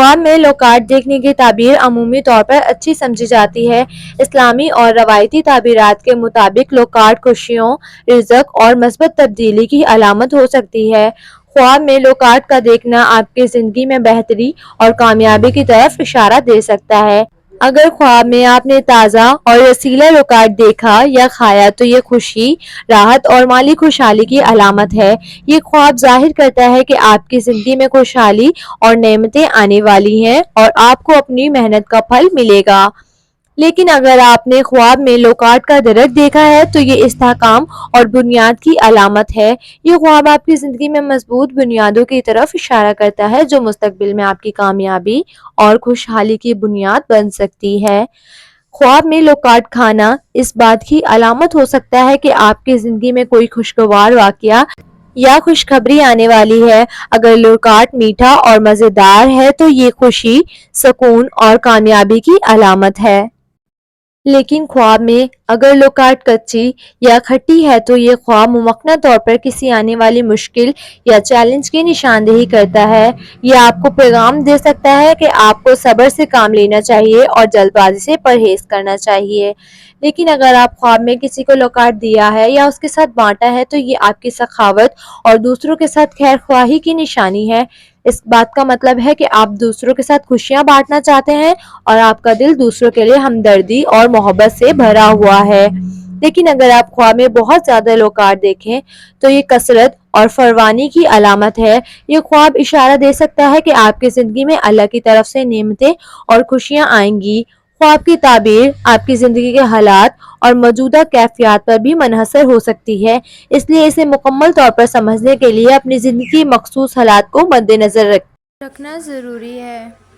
خواب میں لوکارٹ دیکھنے کی تعبیر عمومی طور پر اچھی سمجھی جاتی ہے۔ اسلامی اور روایتی تعبیرات کے مطابق لوکارٹ خوشیوں، رزق اور مثبت تبدیلی کی علامت ہو سکتی ہے۔ خواب میں لوکارٹ کا دیکھنا آپ کی زندگی میں بہتری اور کامیابی کی طرف اشارہ دے سکتا ہے۔ اگر خواب میں آپ نے تازہ اور رسیلا لوکارٹ دیکھا یا کھایا تو یہ خوشی، راحت اور مالی خوشحالی کی علامت ہے۔ یہ خواب ظاہر کرتا ہے کہ آپ کی زندگی میں خوشحالی اور نعمتیں آنے والی ہیں اور آپ کو اپنی محنت کا پھل ملے گا۔ لیکن اگر آپ نے خواب میں لوکارٹ کا درخت دیکھا ہے تو یہ استحکام اور بنیاد کی علامت ہے۔ یہ خواب آپ کی زندگی میں مضبوط بنیادوں کی طرف اشارہ کرتا ہے جو مستقبل میں آپ کی کامیابی اور خوشحالی کی بنیاد بن سکتی ہے۔ خواب میں لوکارٹ کھانا اس بات کی علامت ہو سکتا ہے کہ آپ کی زندگی میں کوئی خوشگوار واقعہ یا خوشخبری آنے والی ہے۔ اگر لوکارٹ میٹھا اور مزیدار ہے تو یہ خوشی، سکون اور کامیابی کی علامت ہے۔ لیکن خواب میں اگر لوکارٹ کچی یا کھٹی ہے تو یہ خواب ممکنہ طور پر کسی آنے والی مشکل یا چیلنج کی نشاندہی کرتا ہے۔ یہ آپ کو پیغام دے سکتا ہے کہ آپ کو صبر سے کام لینا چاہیے اور جلد بازی سے پرہیز کرنا چاہیے۔ لیکن اگر آپ خواب میں کسی کو لوکارٹ دیا ہے یا اس کے ساتھ بانٹا ہے تو یہ آپ کی سخاوت اور دوسروں کے ساتھ خیر خواہی کی نشانی ہے۔ اس بات کا مطلب ہے کہ آپ دوسروں کے ساتھ خوشیاں بانٹنا چاہتے ہیں اور آپ کا دل دوسروں کے لیے ہمدردی اور محبت سے بھرا ہوا ہے۔ لیکن اگر آپ خواب میں بہت زیادہ لوکارٹ دیکھیں تو یہ کثرت اور فراوانی کی علامت ہے۔ یہ خواب اشارہ دے سکتا ہے کہ آپ کی زندگی میں اللہ کی طرف سے نعمتیں اور خوشیاں آئیں گی۔ خواب کی تعبیر آپ کی زندگی کے حالات اور موجودہ کیفیات پر بھی منحصر ہو سکتی ہے، اس لیے اسے مکمل طور پر سمجھنے کے لیے اپنی زندگی کی مخصوص حالات کو مد نظر رکھنا ضروری ہے۔